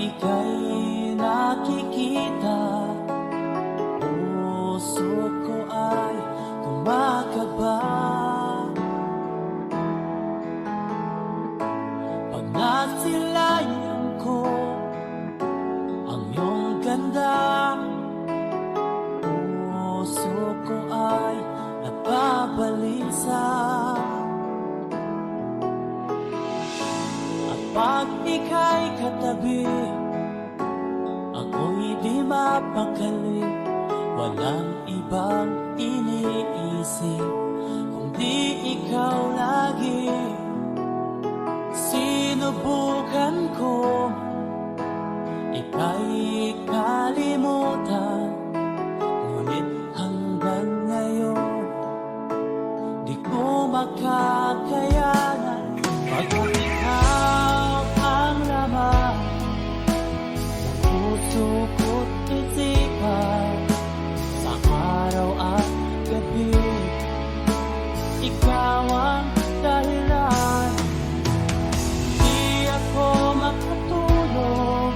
ika'y nakikita, puso ko ay kumakaba. Pag nasilayan ko ang iyong ganda, puso ko ay nababalisa. At pag ika'y katabi, ako'y di mapakali. Walang ibang iniisip kundi ikaw lagi. Sinubukan ko ika'y kalimutan, ngunit hanggang ngayon di ko makakayanan. Pagkat ikaw ang laman ng puso ko't isipan, sa araw at gabi ikaw ang dahilan. Di ako makatulog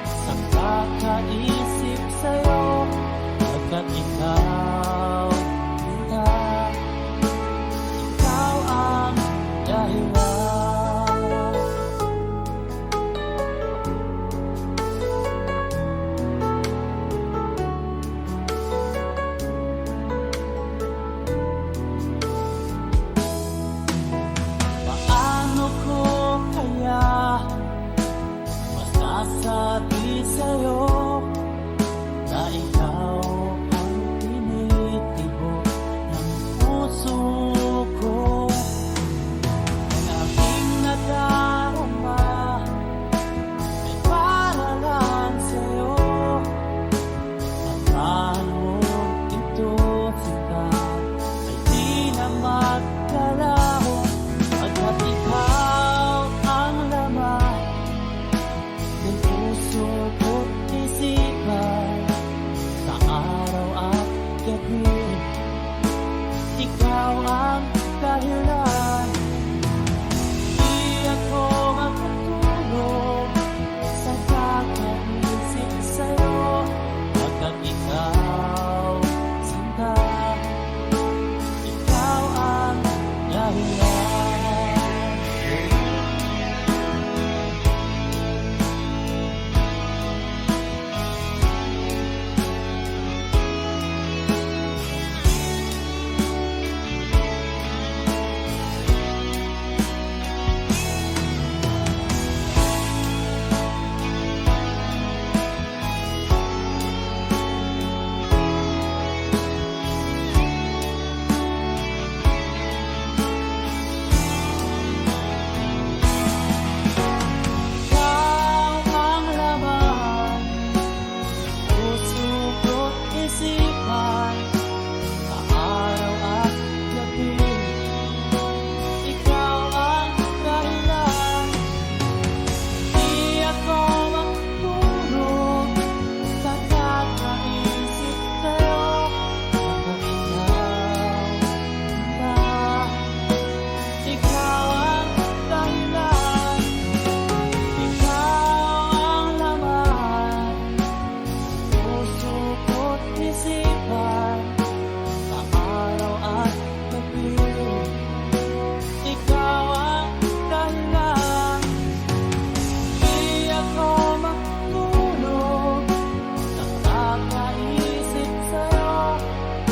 sa kakaisip sa'yo, pagkat ikaw, ikaw ang dahilan. Paano ko kaya masasabi sa'yo na ikaw ang tinitibok ng puso ko? Ang aking nadarama ay para lang sa'yo. Samahan mo ito, sita, ay di na magkalaho. Pagkat ikaw ang laman ng puso ko't isipan, sa araw at gabi ikaw ang dahilan. Di ako makatulog sa kakaisip sa'yo, pagkat ikaw, sinta, ikaw ang dahilan.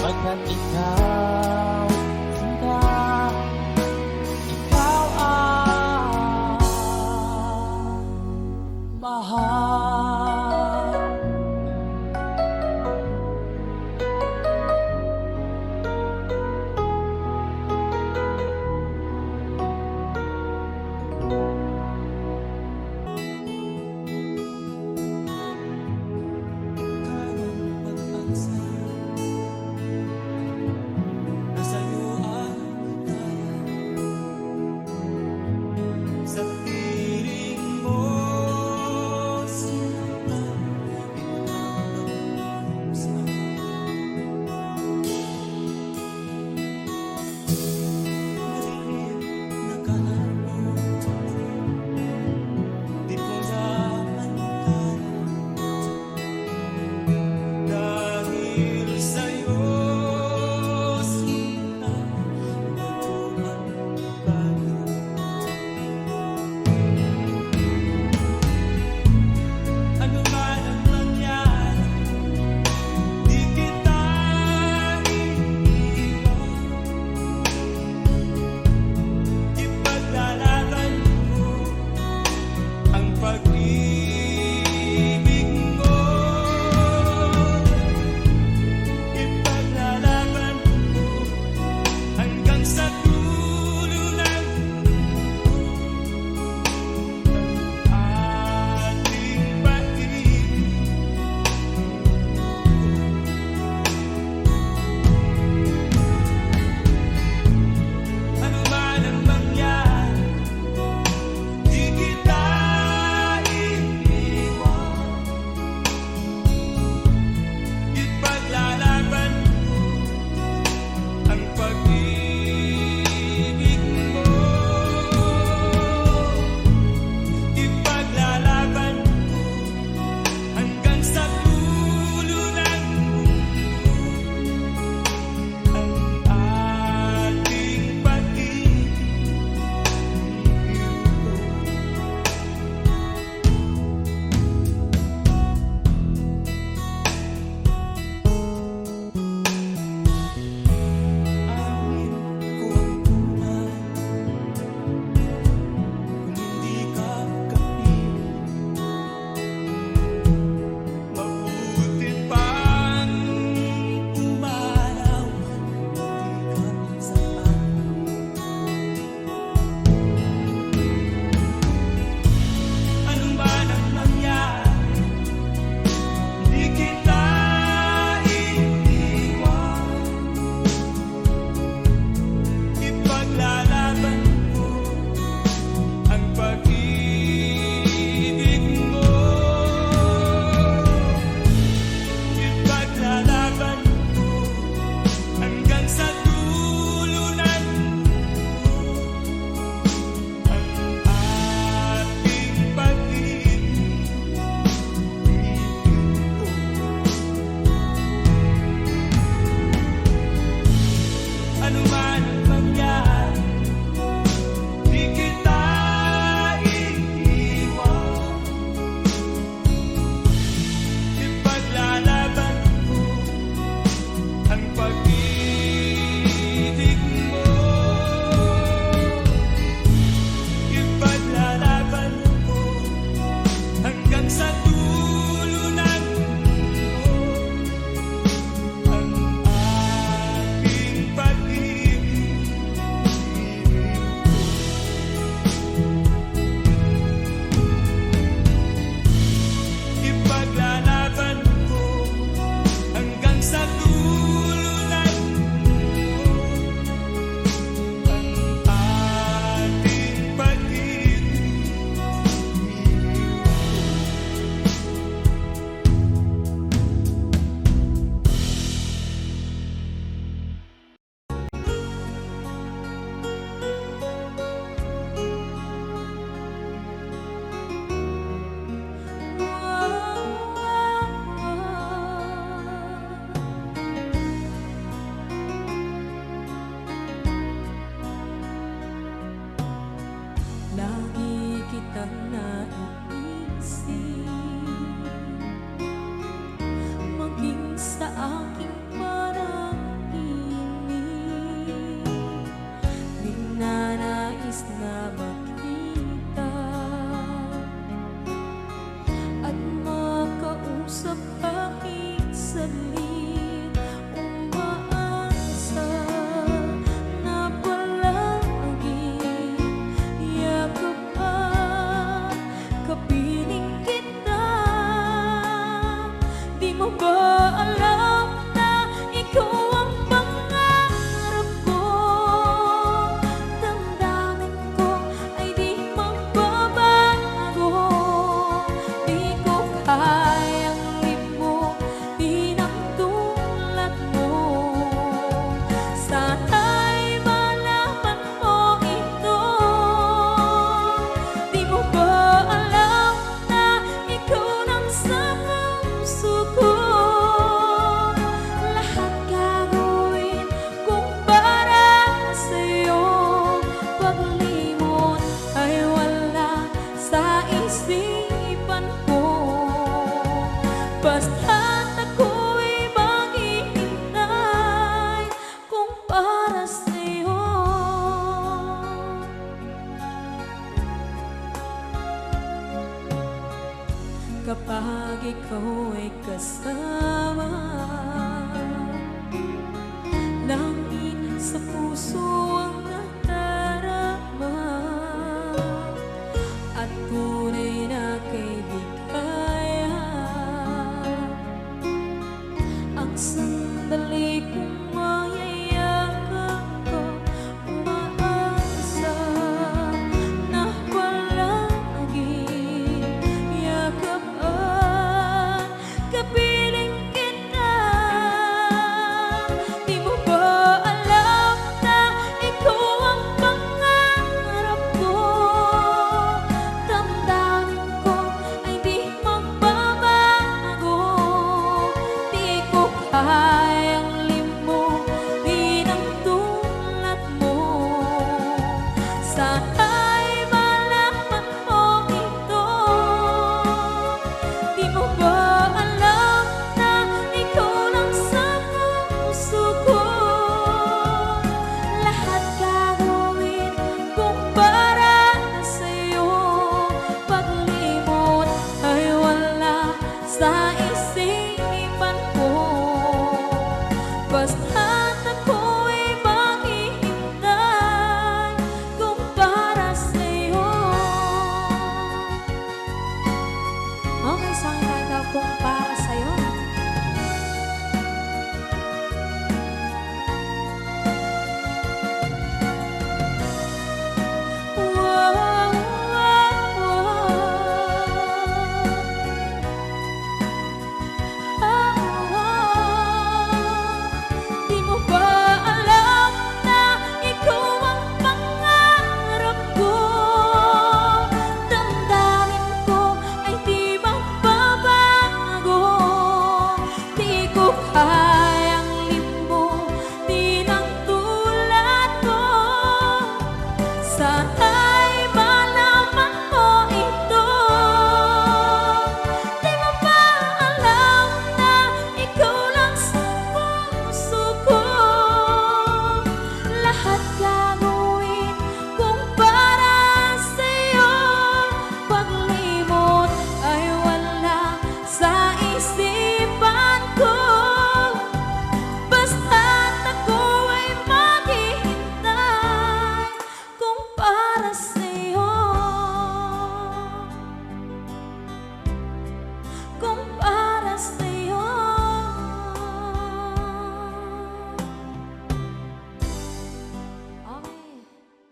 Pagkat ikaw, sinta, ikaw ang mahal. Di ko na mo ba alam na ikaw ang pangarap ko? Damdamin ko ay di magbabago. Di ko kayang limutin ang tulad mo. Sana'y malaman mo ito. Di mo ba alam na ikaw lang sa puso ko? Lahat gagawin kung para sa'yo. Paglimot ay wala sa isipan ko. Basta't ako'y maghihintay kung para sa'yo. Kapag ikaw ay kasama, langit sa puso ang nadarama, at tunay na kaibigan. Ang sandali kong mayayakap ko, umaasa na palaging yakap at kapiling kita. Di mo ba alam na ikaw ang pangarap ko? Damdamin ko ay di magbabago. Di ko kayang limutin ang tulad mo. Sana'y malaman mo ito. Di mo ba alam na ikaw lang sa puso ko? Lahat gagawin kung para sa'yo. Paglimot ay wala sa isipan ko. Basta't ako'y maghihintay kung para sa'yo. Okay, saan kanta kung para sa'yo? Di mo ba alam na ikaw ang pangarap ko? Damdamin ko ay di magbabago. Di ko kayang limutin ang tulad mo. Sana'y malaman mo ito. Di mo ba alam na ikaw lang sa puso ko? Lahat gagawin kung para sa'yo. Paglimot ay wala sa isipan ko. Basta't ako ay maghihintay kung para sa'yo. Kung para sa'yo. Okay,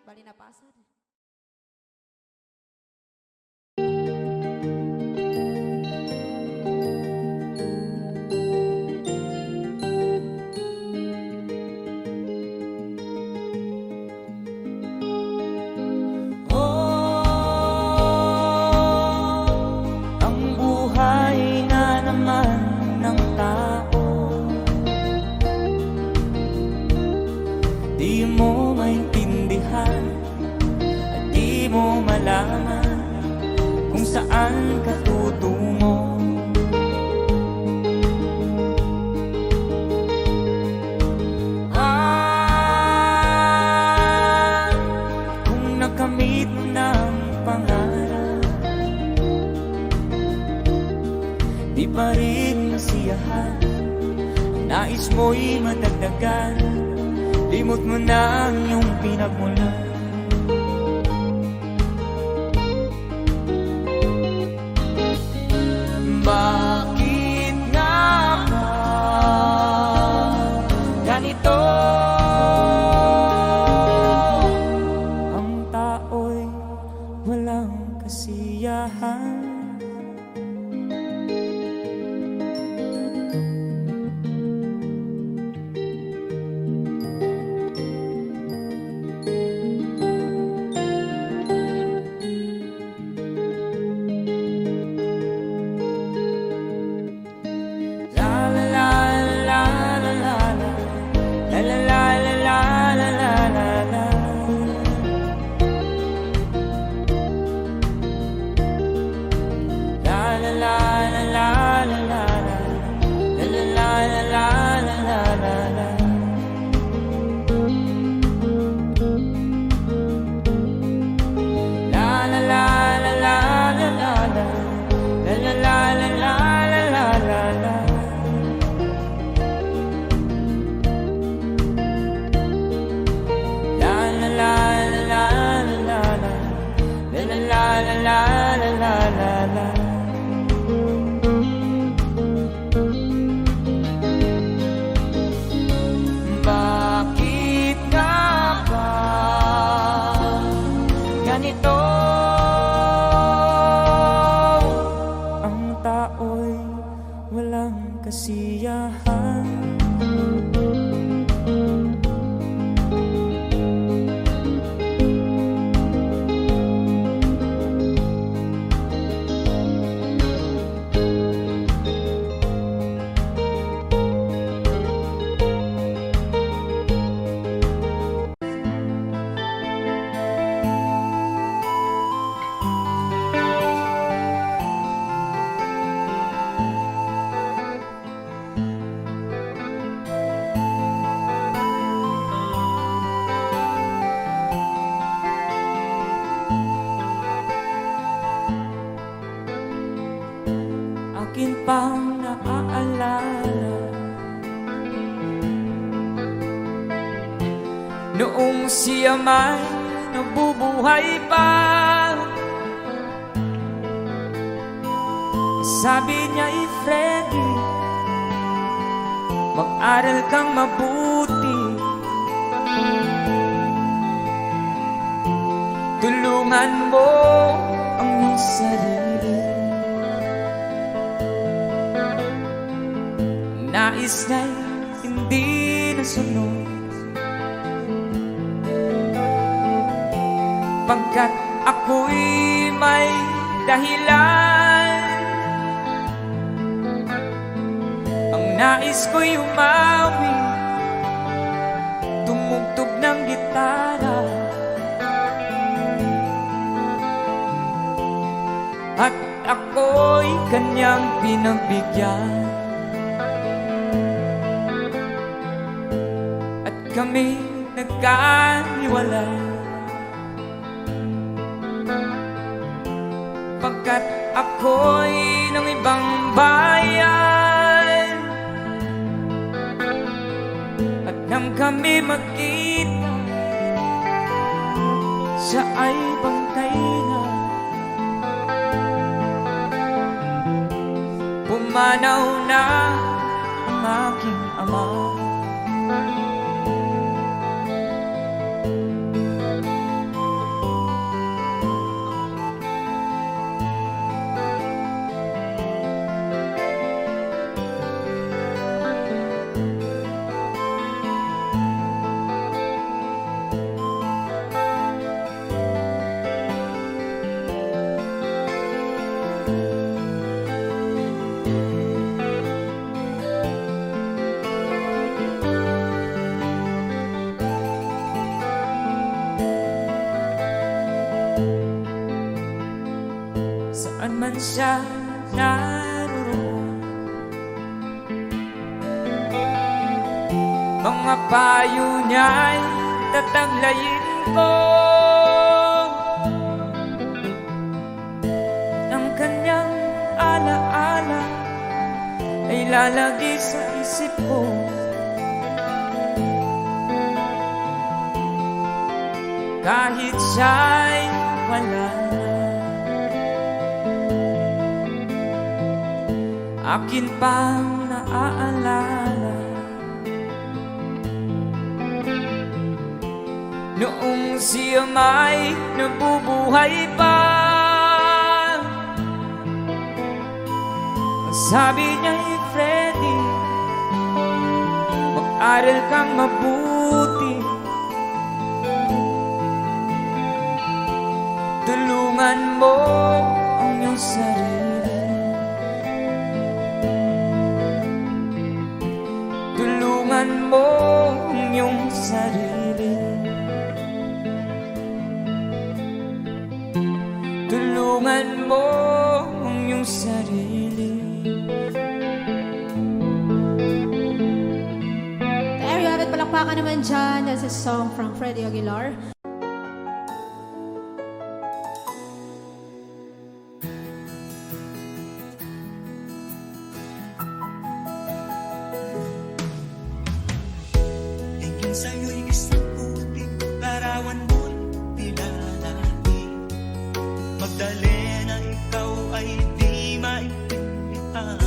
bali na pasad. Ang buhay nga naman ng tao, di mo maintindihan at di mo malaman kung saan ka tutungo. Kung nakamit mo ng pangarap, di pa rin masiyahan. Nais mo'y madagdagan, limot mo na ang iyong pinagmulan. Bakit nga walang kasiyahan. Akin pang naaalala noong siya may nabubuhay pa. Sabi niya, Freddy, mag-aral kang mabuti, tulungan mo ang iyong sarili. Nais na'y hindi nasunod, pagkat ako'y may dahilan. Ang nais ko'y umawi, tumugtog ng gitara, at ako'y kanyang pinagbigyan. At kami nagkahiwalay, pagkat ako'y ng ibang bayan. At nang kami magkita, siya ay bangkay na. Pumanaw na ang aking ama. Saan man siya naroon, mga payo niya'y tataglayin ko. Ang kanyang alaala ay lalagi sa isip ko. Kahit siya'y wala, akin pang naaalala noong siya may nabubuhay pa. Sabi niya, Freddy, mag-aral kang mabuti, tulungan mo ang iyong sarili, tulungan mo ang iyong sarili, tulungan mo ang iyong sarili. There you have it, palakpakan naman dyan. That's a song from Freddie Aguilar. Tingin sa'yo'y isang puting larawan mo'y nilalaki, magdali na ikaw ay di maintindihan.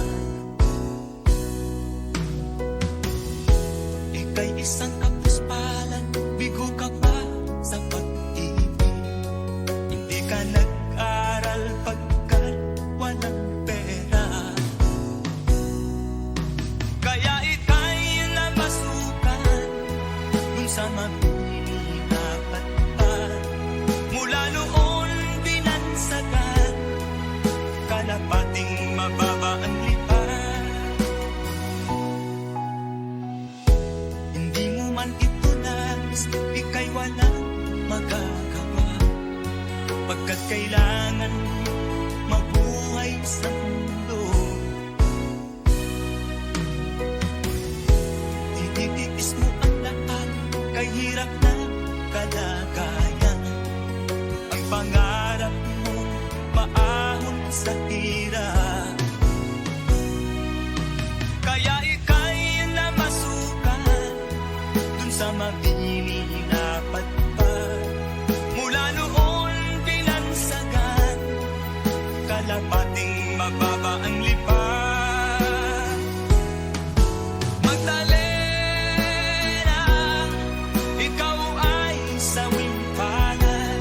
Ika'y isang kapuspalan, bigo ka pa sa pag-ibig. Hindi ka nag-aral pagkat walang pera. ika'y walang magagawa, pagkat kailangan mabuhay sa mundo. Ititiis mo ang lahat, kay hirap na kalagayan. Ang pangarap mo, maahon sa hirap. Kaya ika'y namasukan dun sa mabininapat pa. Mula noon binansagan, kalapating mababa ang lipat. Magdalena, ikaw ay sawing palad,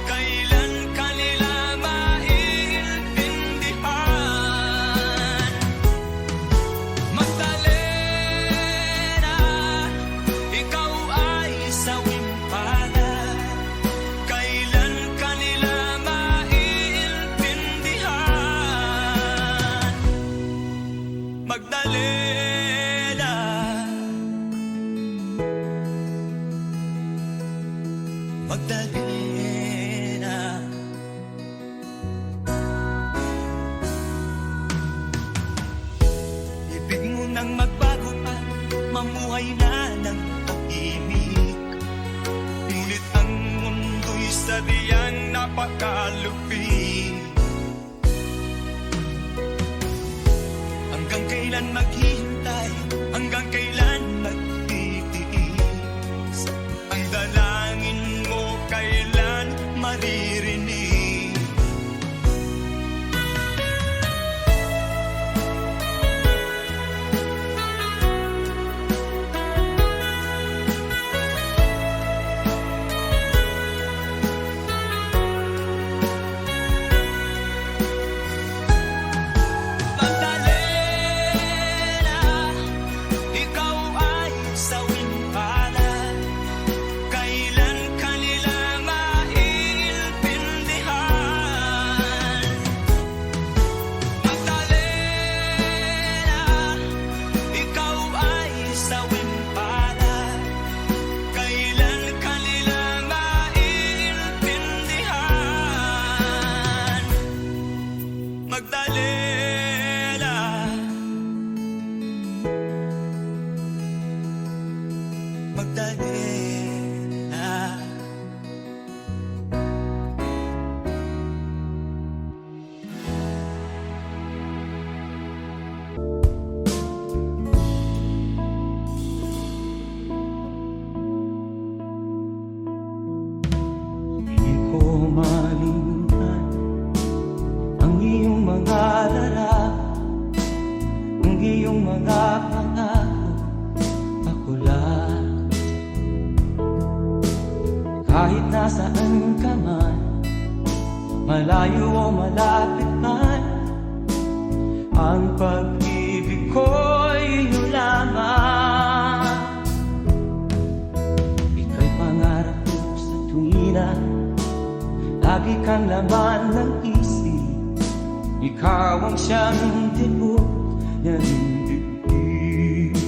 kailan kanila maiintindihan. Magdalena, ikaw ay sawing palad, kailan kanila maiintindihan. Magdalena, Magdalena. Ibig mo nang magbago pa, mamuhay na ng tahimik. Ngunit ang mundo'y sadyang napakalupit. Hanggang kailan maghihintay, hanggang kailan magtitiis? Ang dalangin mo kailan maririnig? Magdalena, ikaw ay sawing palad, kailan kanila maiintindihan. Magdalena, ikaw ay sawing palad, kailan kanila maiintindihan. Magdalena, Magdalena. Hindi ko malimutan ang iyong mga larawan, ang iyong mga pangako, ako lang. Kahit nasaan ka man, malayo o malapit man, ang pag-ibig ko'y iyo lamang. Ika'y pangarap ko sa tuwina, lagi kang laman ng isip. Ikaw ang siyang tibok ng dibdib.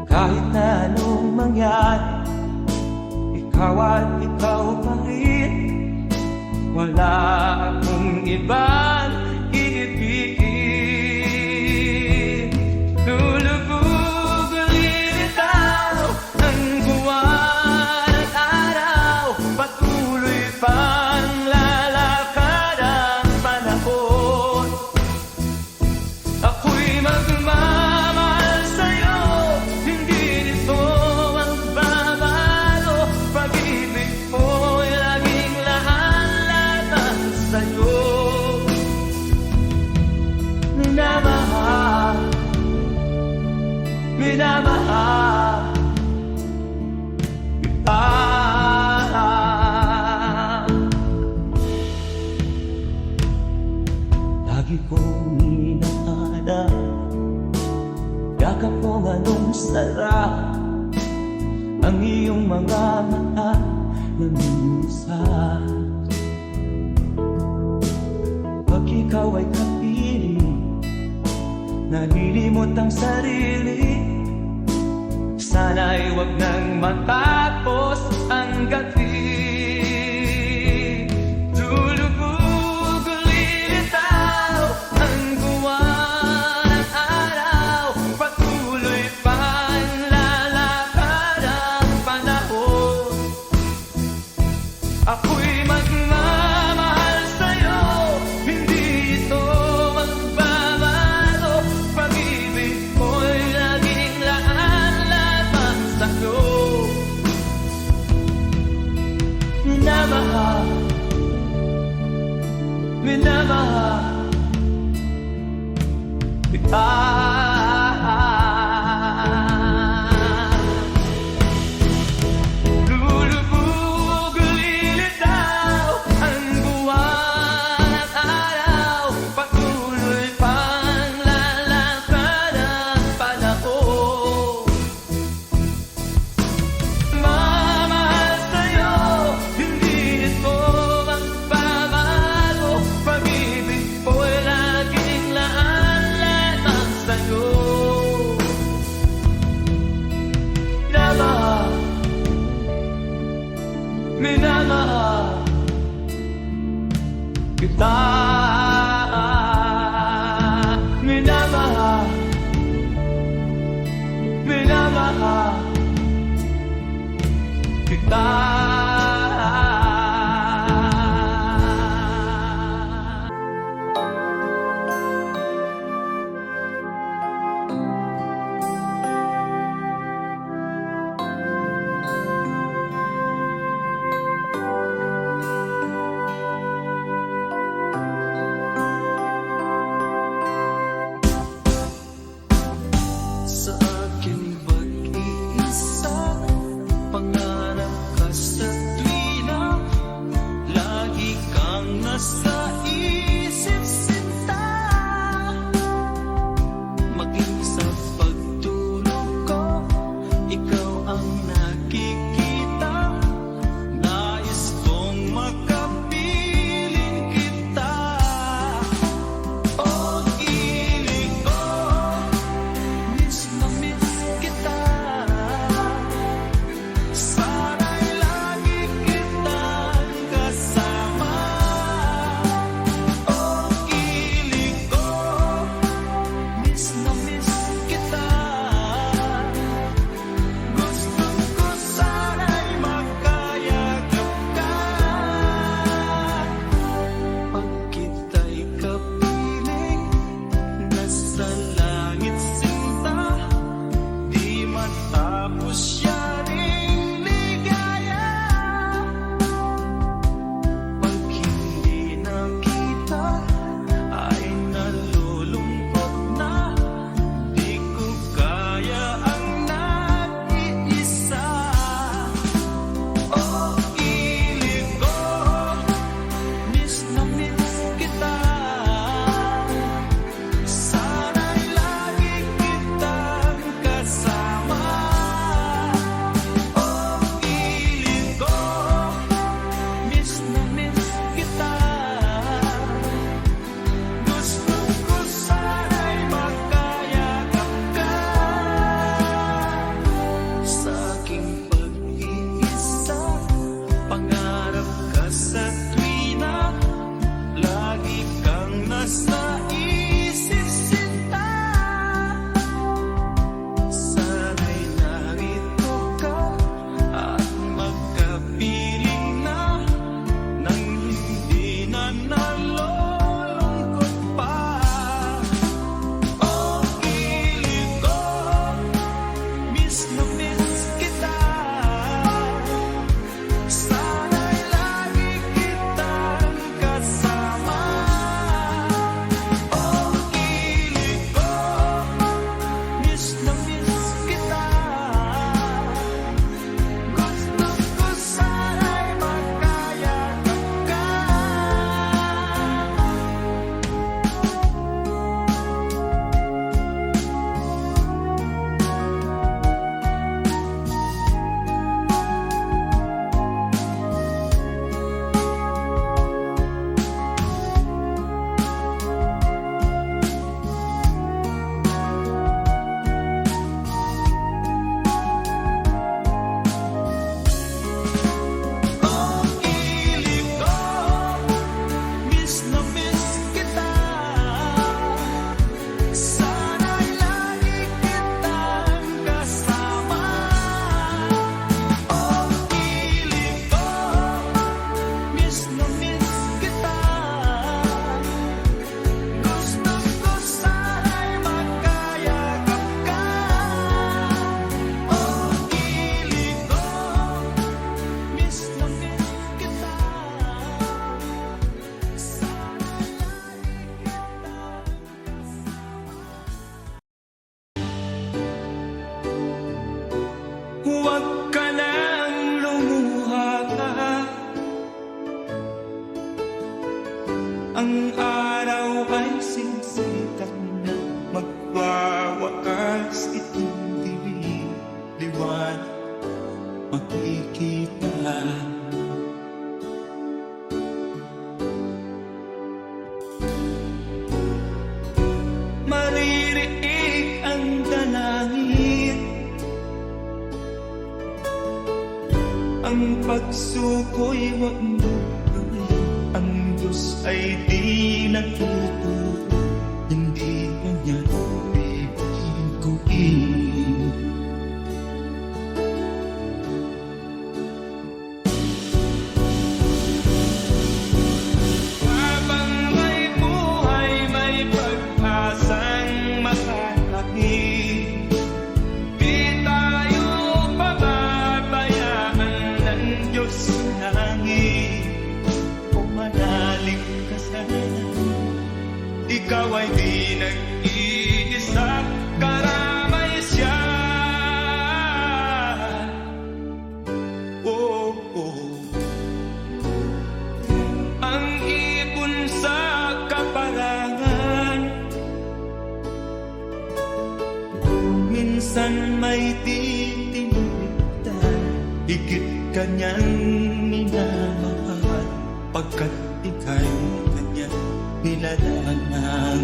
Kahit na anong mangyari, ikaw at ikaw pa rin. Wala akong ibang iibigin. Lulubog lilitaw ang buwan at araw, patuloy pang lalakad ang panahon. Ako'y magmamahal sa'yo, hindi nito ang babago. Pag-ibig ko'y laging lahat-lahat sa'yo. Minamahal, minamahal kita. Lagi kong inaalala, yakap mo anong sarap, ang iyong mga mata na minsan. Pag ikaw ay kapiling, nalilimot ang sarili Sana'y wag nang matapos ang gabi. Lulubog, lilitaw ang buwan at araw. Patuloy pang lalakad ang panahon. Ako'y magmamahal sa'yo, hindi ito magbabago. Pag-ibig ko'y laging laan lamang sa'yo. Minamahal, minamahal kita. Lulubog, lilitaw ang buwan at araw. Patuloy pang lalakad ang panahon. Mamahal sa'yo, hindi ito magbabago. Pag-ibig ko'y laging laan lamang sa'yo. Minamahal, minamahal kita. Minamahal, minamahal kita. Sa akin mag-iisa, pangarap ka sa tuwina. Lagi kang nasa isip sinta. Maging sa pagtulog ko, ikaw ang nakikita. Nais kong makapiling kita. Oh, ilig ko, miss na miss kita. Sana'y lagi kitang kasama. Oh, ilig ko, miss na miss kita. Gusto ko sana'y makayagap ka. Pag kita'y kapiling, nasa langit sinta. Di matapos yaring ligaya. Pag hindi nakita, ay nalulungkot na. Di ko kaya ang nag-iisa. Oh, ilig ko, miss na miss kita. Sana'y magwawakas itong dilim, liwanag makikita. Maririnig ang dalangin, ang pagsuko'y wag mo gawin. Ang Diyos ay di natututo, hindi kanya bibiguin. Habang may buhay, may pag-asang makakakit. Di tayo pababayaan ng Diyos sa langit. Kung manalig ka sana, ikaw ay di nag-iisa, karamay siya. Oh, oh. Ang ibon sa kaparangan, minsan may titinitan, higit kanyang minamahal, pagkat ika'y kanyang nilalangan.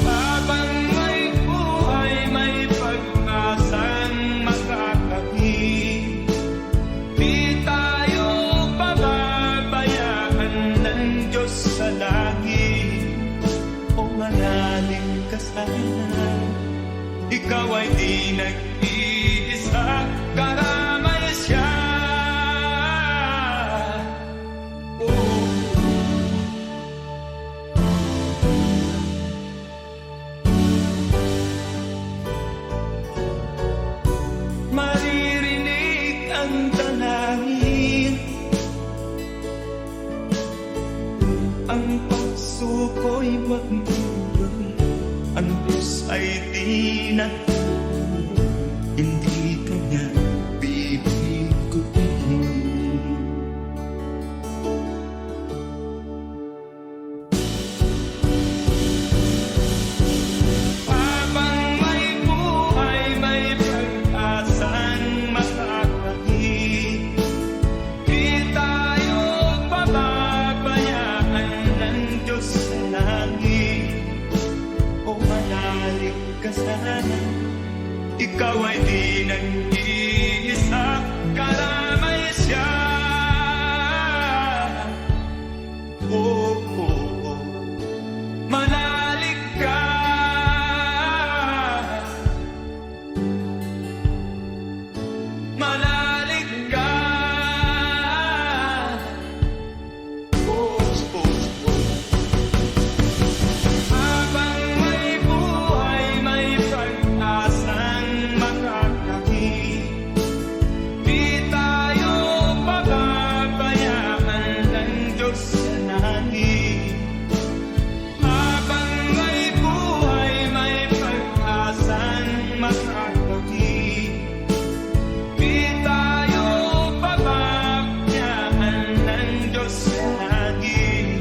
Habang may buhay, may pag-asang makakakit. Di tayo pababayaan ng Diyos sa langit. O manalig ka sana, ikaw ay di nag-iisa, karamay siya. Oh. Maririnig ang dalangin, ang pagsuko'y wag mo gawin. Ang Diyos ay di natututo, hindi kanya bibiguin. Habang may buhay, may pag-asang makakakit. Di tayo pababayaan ng Diyos sa langit. O manalig ka sana, ikaw ay di nag-iisa, karamay siya. Oh, oh, oh. Manalig ka, manalig ka. Oh, oh, oh. Habang may buhay, may pag-asang makakakit. Di tayo pababayaan ng Diyos sa langit. Habang may buhay, may pag-asang makakakit. Di tayo pababayaan ng Diyos sa langit.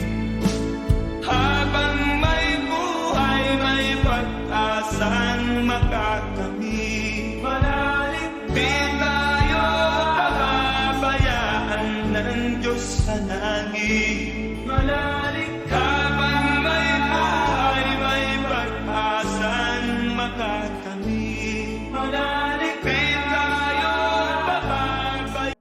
Habang may buhay, may pag-asang makakamit. Manalig, di tayo pababayaan ng Diyos sa langit. Manalig, habang may buhay, may pag-asang makakamit. Manalig, di tayo pababayaan.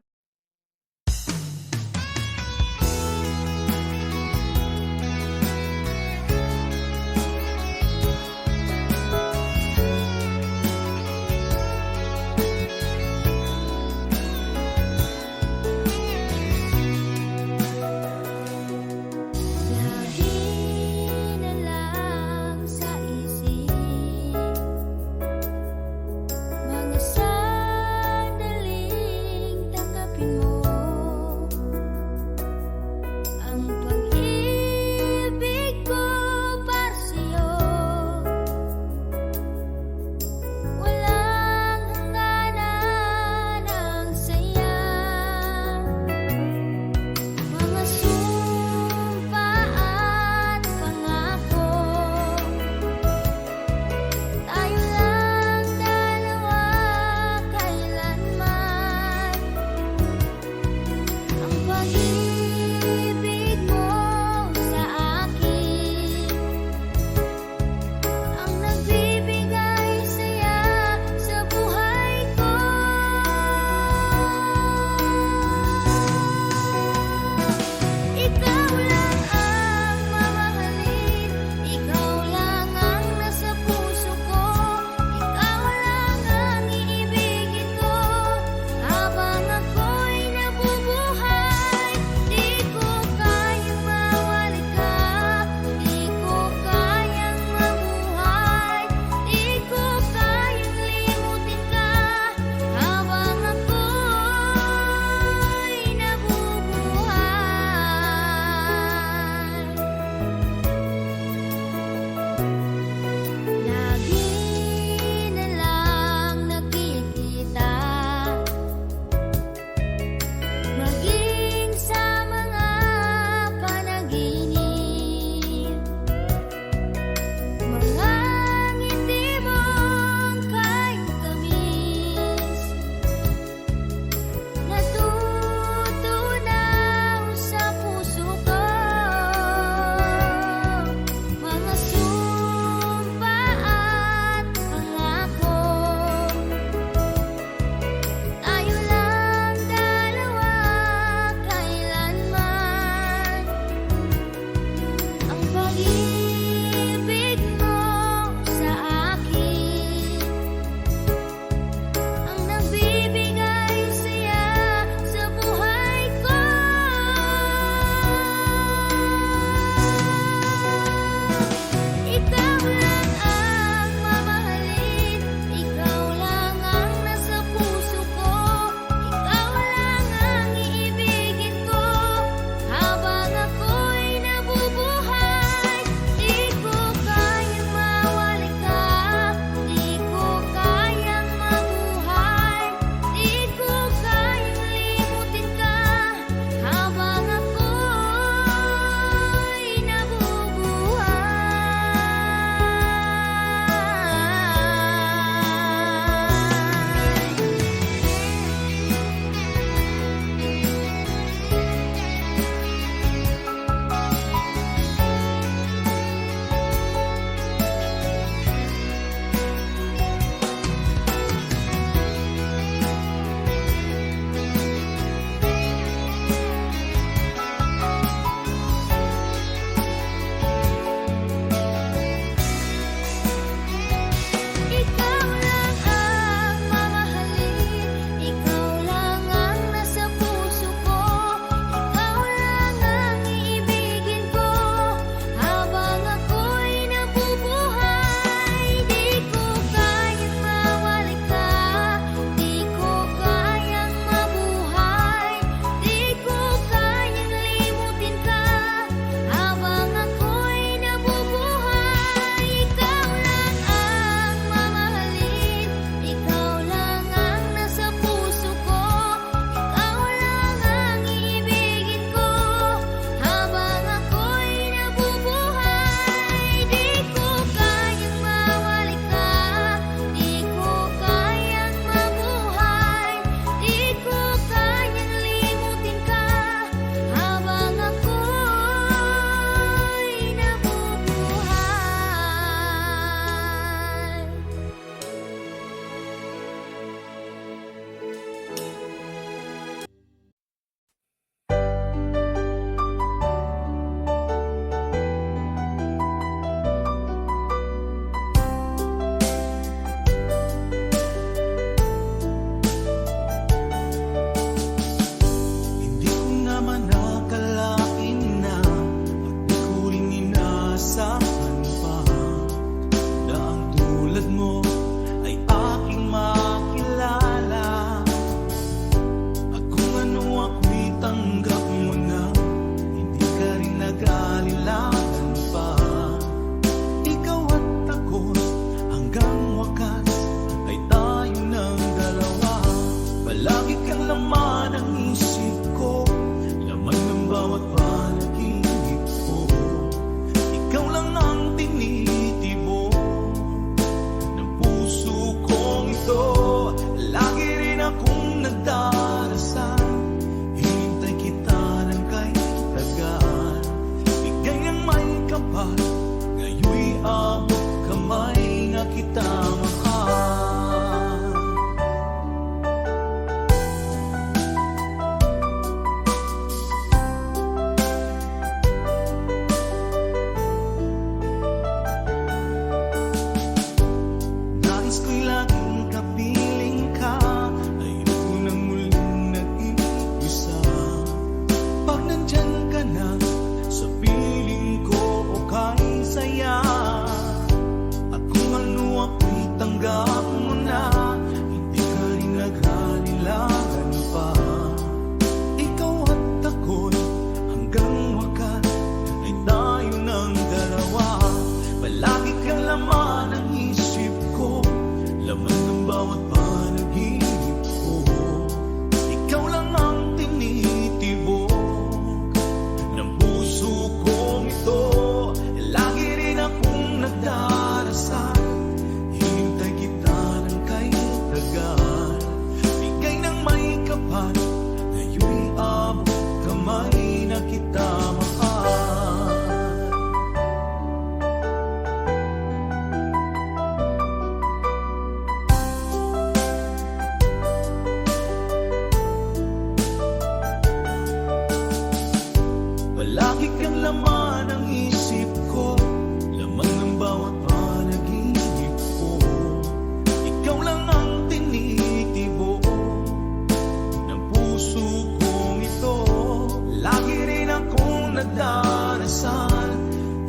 darasal.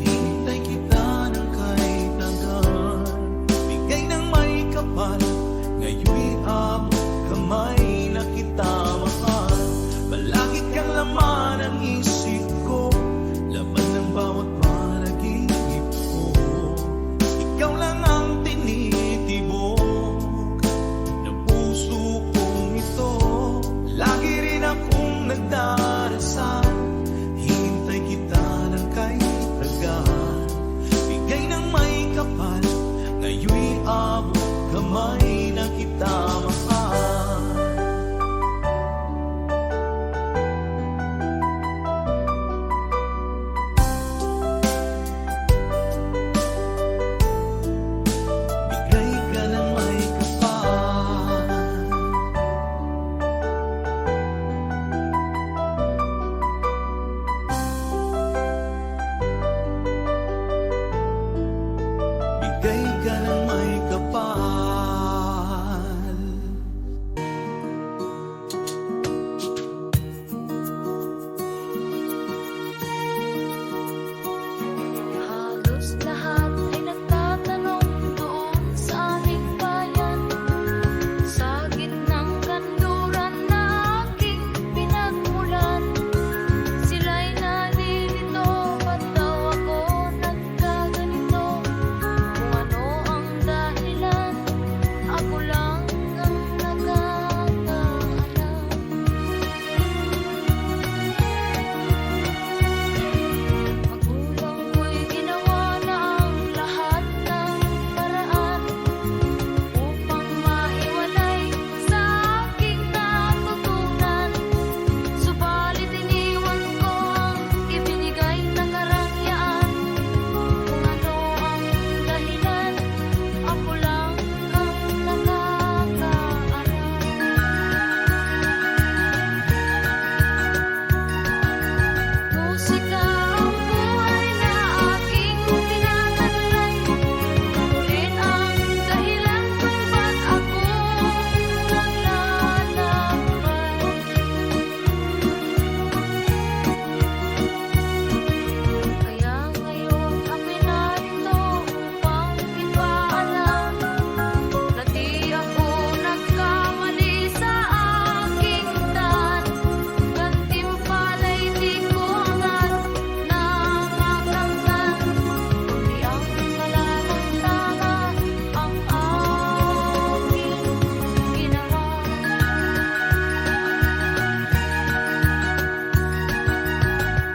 Hinintay kita ng kahit hanggan. Bigay ng may kapal, ngayon'y abot kamay na kita mahal. Palagi kang laman ng isip ko, laman ng bawat panaginip ko. Ikaw lang ang tinitibok ng puso kong ito. Lagi rin akong nagdarasal, hintay kita ng kaibigan. Bigay ng may kapal, ngayon'y abot kamay na kita mahal. Bigay ka ng may kapal. Bigay ka ng may kapal. Halos lahat ay nagtatanong doon sa aming bayan. Sa gitnang kanluran na aking pinagmulan, sila'y nalilito, ba't daw ako nagkaganito? Kung ano ang dahilan, ako lang ang nakakaalam. Magulang ko'y ginawa na ang lahat ng paraan upang maiwalay sa aking natutunan. Subalit iniwan ko ang ibinigay na karangyaan. Kung ano ang dahilan, ako lang ang nakakaalam. Musika ang buhay na aking tinataglay. Rin ang dahilan kung ba't ako naglalakbay. Kaya ngayon ako'y narito upang ipaalam na di ako nagkamali sa aking daan. Gantimpala'y di ko agad nakakamtan, kundi ang nararamdaman ang aking ginawa.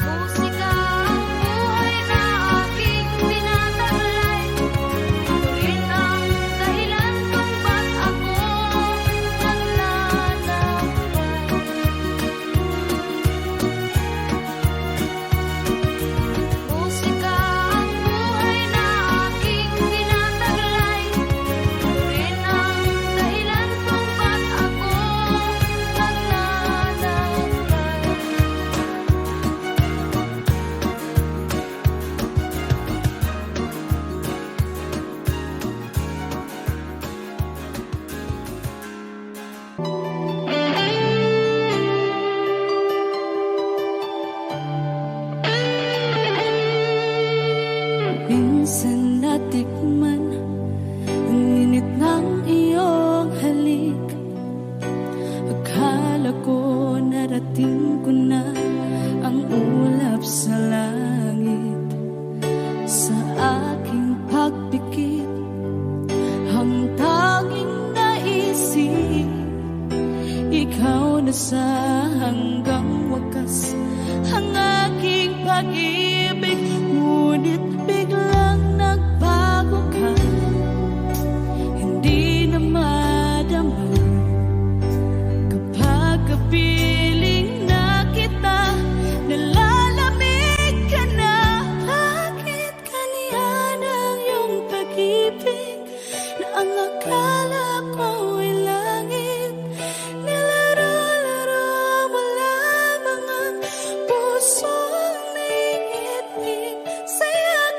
Musika ang buhay na aking tinataglay. Ano rin ang dahilan kung ba't ako naglalakbay. Musika ang buhay na aking tinataglay. Ano rin ang dahilan kung ba't ako Minsan natikman ang init ng iyong halik. Akala ko narating ko na ang ulap sa langit. Sa aking pagpikit, ang tanging naisip, ikaw na sa hanggang wakas ang aking pag-ibig. Ngunit biglang nagbago ka, hindi na madama kapag kapiling na kita. Nalalamig ka na, bakit kaniyan ang iyong pag-ibig na ang akala ko ay langit? Nilaro-laro mo lamang ang pusong naiinig sa'yo.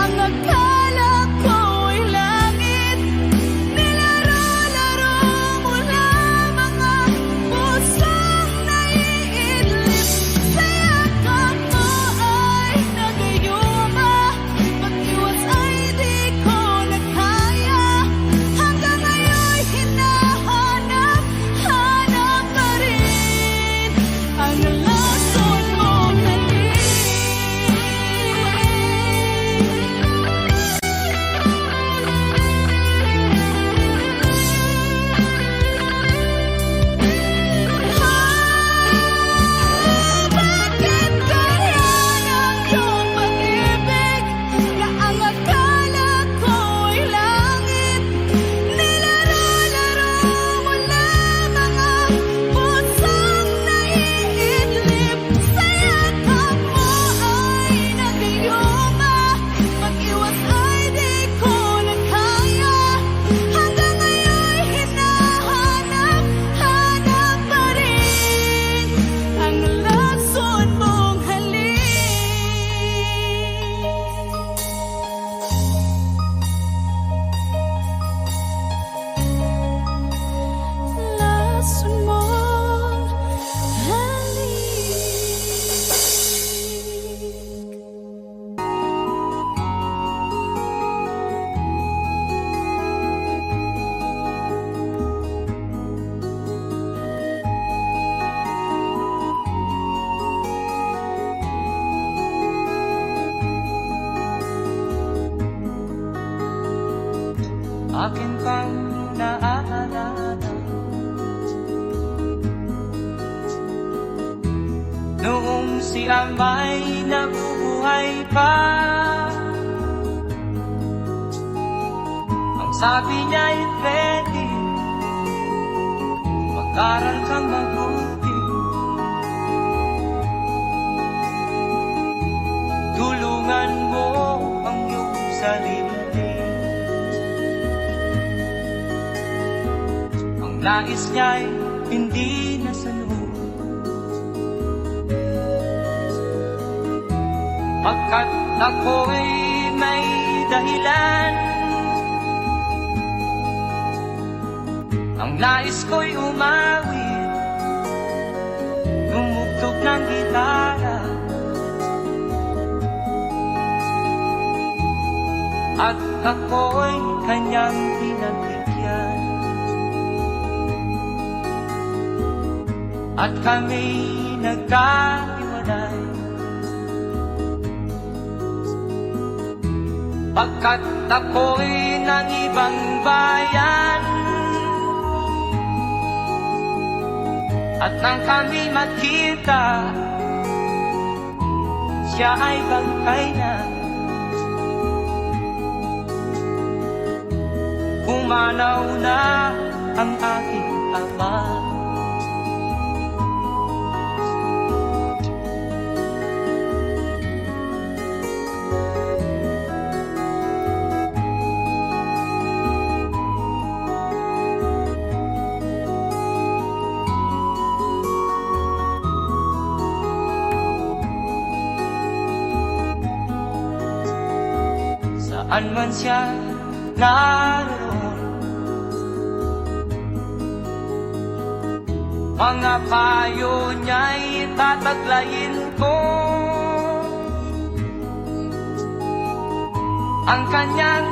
ang akala ko'y langit. Nilaro-laro mo na mga pusong naiidlip. Sa yakap mo ay nagayuma, pag-iwas ay di ko na kaya. Hanggang ngayon'y hinahanap, hanap pa rin ang lason mong halik. Bakit ganyan ang iyong pag-ibig, na ang akala ko'y langit? Nilaro-laro mo na mga pusong naiidlip. Sa yakap mo ay nagayuma, pag-iwas ay di ko na kaya. Hanggang ngayon'y hinahanap, hanap pa rin ang lason mong halik. Lason mong halik. Akin pang naaalala noong si Amay nabubuhay pa. Ang sabi niya'y ready, mag-aral kang mabuti, tulungan mo ang iyong sarili. Ang nais niya'y hindi nasunod, pagkat ako'y may dahilan. Ang nais ko'y umawit, tumugtog ng gitara, at ako'y kanyang pinagbigyan. At kami nagkahiwalay, pagkat ako'y ng ibang bayan. At nang kami magkita, siya ay bangkay na. Pumanaw na ang aking ama. Saan man siya naroon, mga payo niya'y tataglayin ko. Ang kanyang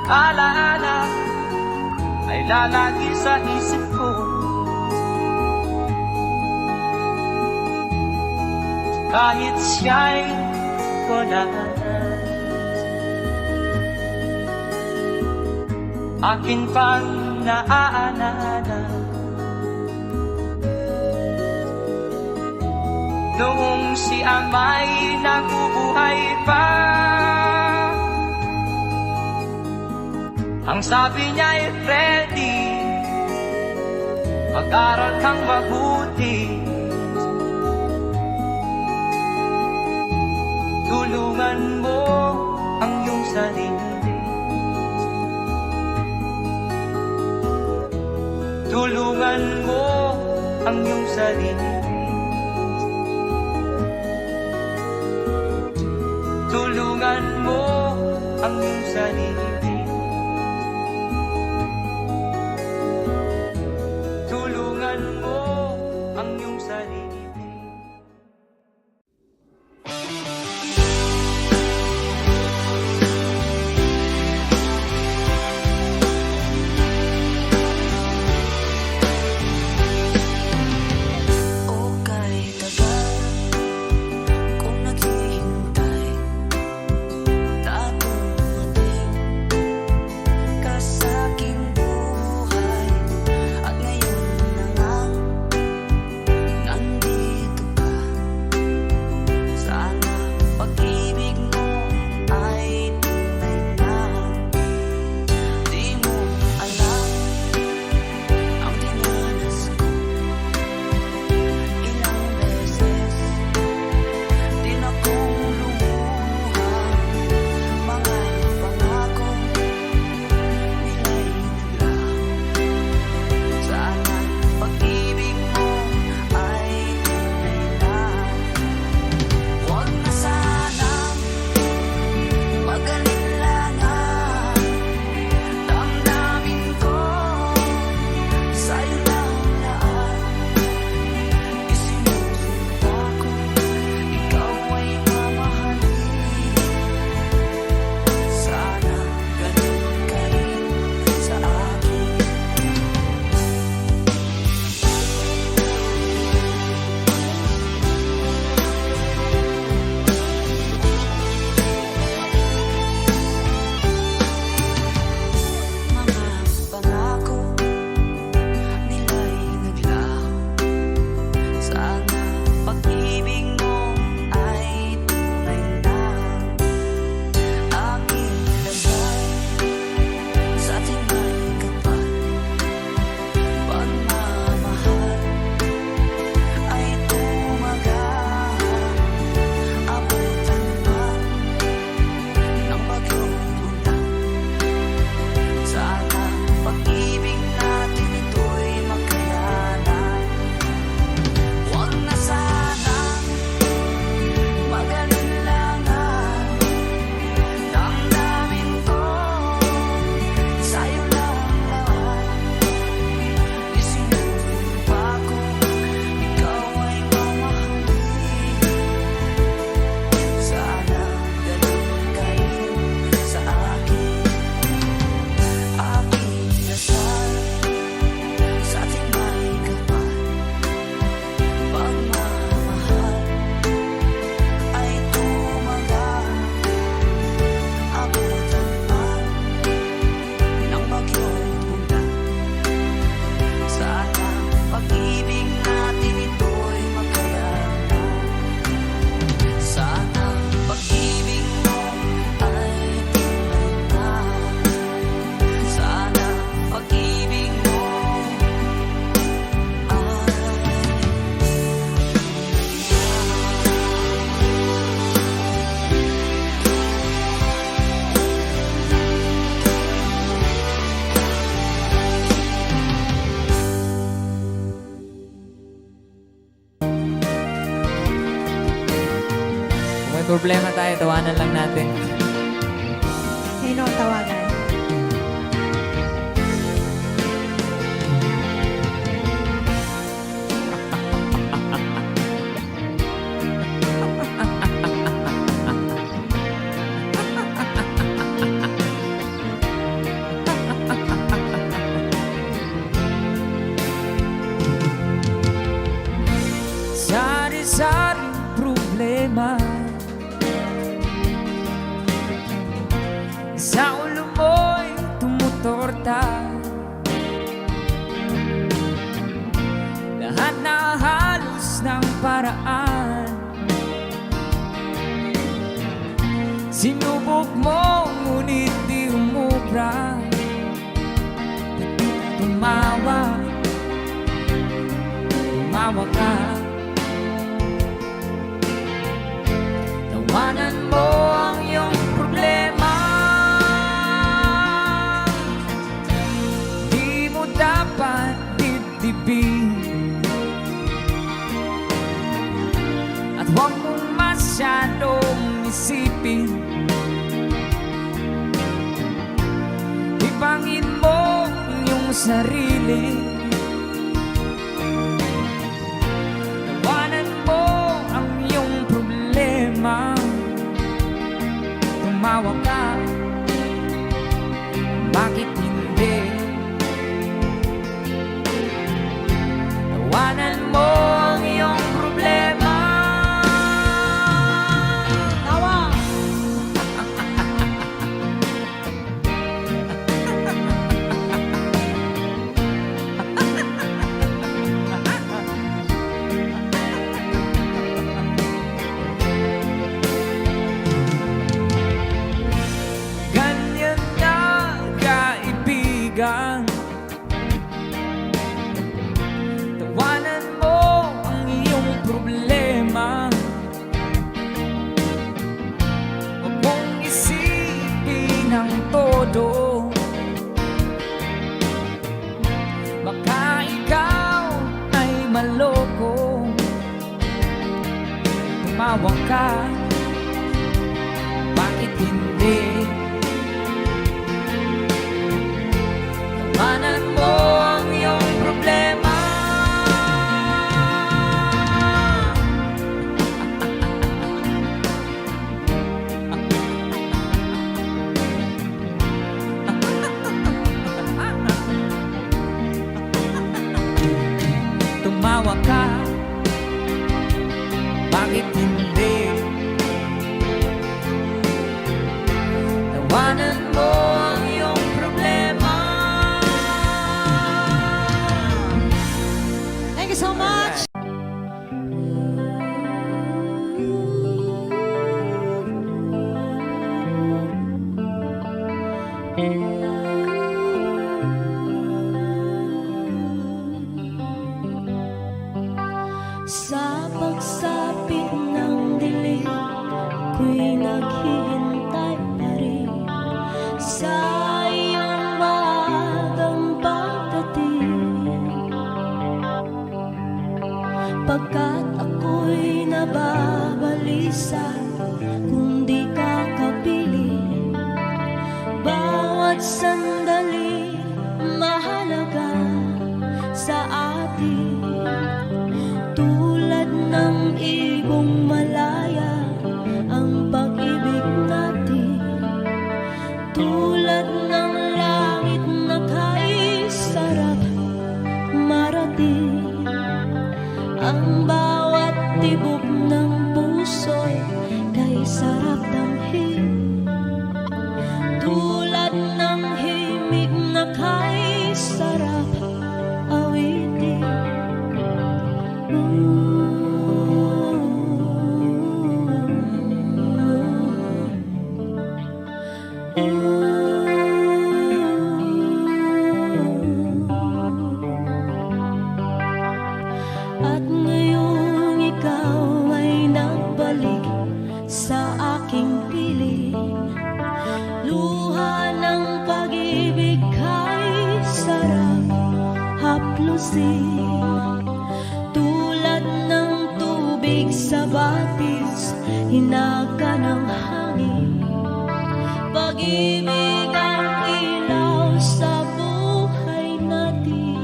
alaala ay lalagi sa isip ko. Kahit siya'y wala na, akin pang naaalala noong si Amay nabubuhay pa. Ang sabi niya'y ready, mag-aral kang mabuti, tulungan mo ang iyong sarili. Tulungan mo ang iyong sarili. Tulungan mo ang ang iyong sarili. Tulungan mo ang iyong sarili. O kahit tagal kung naghihintay, dadating ka sa aking buhay. At ngayon na nga, nandito ka. Sana pag-ibig mo ay tunay na. Di mo alam ang dinanas ko. Ilang beses din akong lumuha. Mga pangako nila'y naglaho. Sana pag-ibig mo ay tunay na. Huwag na sanang mag-alilangan. Damdamin ko sa'yo lang lahat. Isinusumpa ko, ikaw ay mamahalin. Sana ganun ka rin sa akin. Mga pangako nila'y naglaho. Sana pag-ibig mo ay tunay na. Aking dasal sa ating may kapal. Pagmamahal ay tumagal. Abutan man ng bagyong ulan. Sana pag-ibig natin ito'y makayanan. Huwag na sanang mag-alilangan. Damdamin ko sa'yo lang lahat. Isinusumpa ko, ikaw ay mamahalin. Sana ganun ka rin sa akin. Aking dasal sa ating may kapal. Pagmamahal ay tumagal. Abutan man ng bagyong ulan. Sana pag-ibig natin ito'y makayanan. Sana pag-ibig mo ay tunay na. Sana pag-ibig mo ay Kung may problema tayo, tawanan lang natin. Sino ang tawagan? Sari-saring problema sa ulo mo'y tumutorta. Lahat na halos ng paraan sinubok mo, ngunit di umubra. Tumawa, tumawa ka. Tawanan mo ang iyong problema. Di mo dapat dibdibin. At huwag mong masyadong isipin sarili. Tawanan mo ang iyong problema. Tumawa ka, bakit hindi? Tawanan mo ang iyong problema. Tawa! Ganyan na kaibigan. Tawanan mo ang iyong problema. Huwag mong isipin ang todo. Baka ikaw ay maloko. Tumawa ka, bakit hindi? Tawanan mo ang iyong problema. Tumawa ka, bakit hindi? Tawanan mo ang iyong problema. Thank you so much! Sa pagsapit ng dilim, ako'y naghihintay pa rin sa iyong maagang pagdating. Pagkat ako'y nababalisa kung di ka kapiling. Bawat sandali mahalaga sa atin. Tulad ng ibong malaya ang pag-ibig natin. Tulad ng langit na kay sarap marating. Ang bawat tibok ng puso'y kay sarap damhin. Tulad ng himig na kay sarap awitin. At ngayong ikaw ay nagbalik sa aking piling. Luha ng pag-ibig kay sarap haplusin. Tulad ng tubig sa batis, hinaga ng hangin. Pag-ibig ang ilaw sa buhay natin.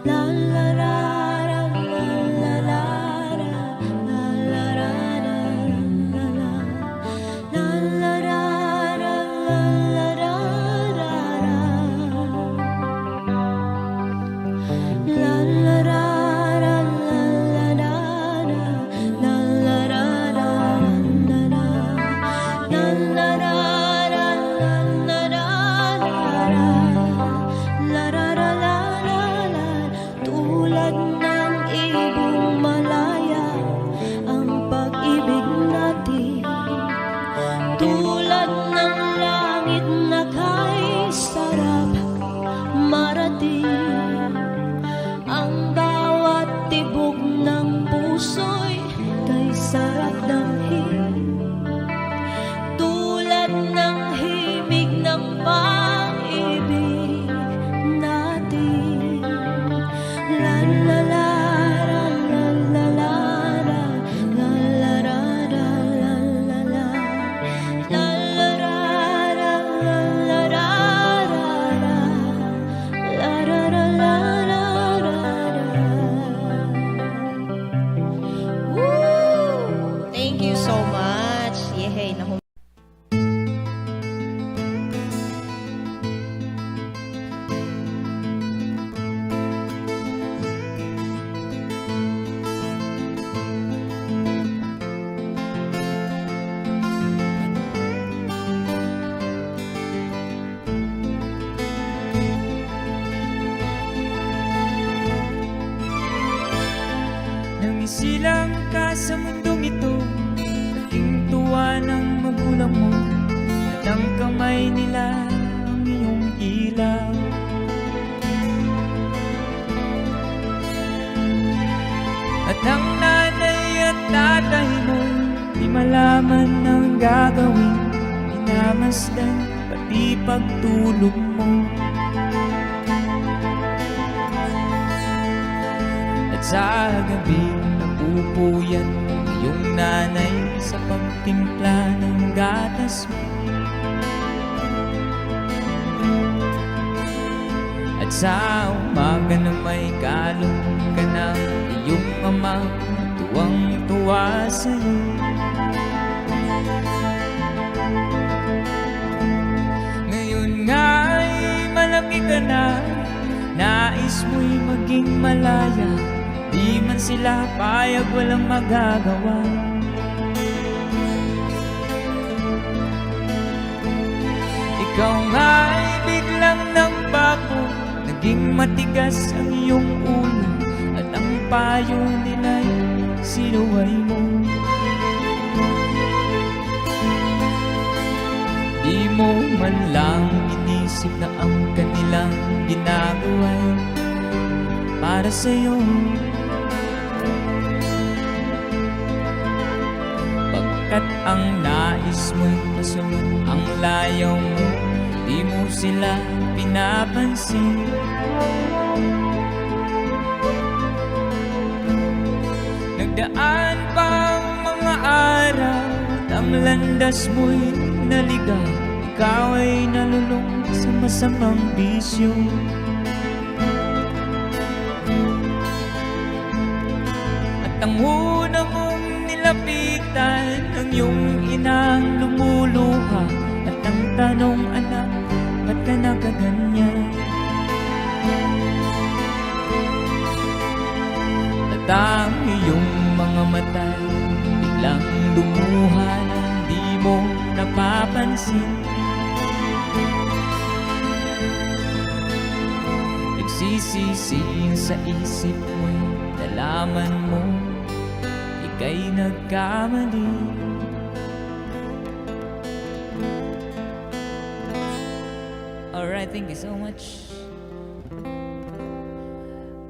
La la la la la la la la la la la la la la tulad ng ibong malaya ang pag-ibig natin. Tulad ng langit na kay sarap marating. Ang bawat tibok ng puso'y kay sarap damhin. Tulad ng himig ng pag-ibig natin. La la la la la la la la la la la la la la la la la la la gagawin, minamasdan pati pagtulog mo. At sa gabi napupuyat yung nanay sa pagtimpla ng gatas mo. At sa umaga na may kalong ka ng iyong ama, tuwang-tuwa sa'yo. Ngayon nga'y malaki ka na, nais mo'y maging malaya, di man sila payag, walang magagawa. Ikaw nga'y biglang nagbago, naging matigas ang iyong ulo, at ang payo nila'y sinuway mo. Di mo man lang inisip na ang kanilang ginagawa'y para sa'yo. Pagkat ang nais mo'y masunod ang layaw mo, di mo sila pinapansin. Nagdaan pa ang mga araw at ang landas mo'y naligaw, ikaw ay nalulung sa masamang bisyo. At ang una mong nilapitan ang iyong inang lumuluha, at ang tanong, anak, ba't ka nakaganyan? At ang iyong mga mata'y biglang lumuha nang di mo napapansin. Nagsisisi sa isip mo'y nalaman mo ika'y nagkamali. Alright, thank you so much.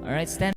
Alright, stand.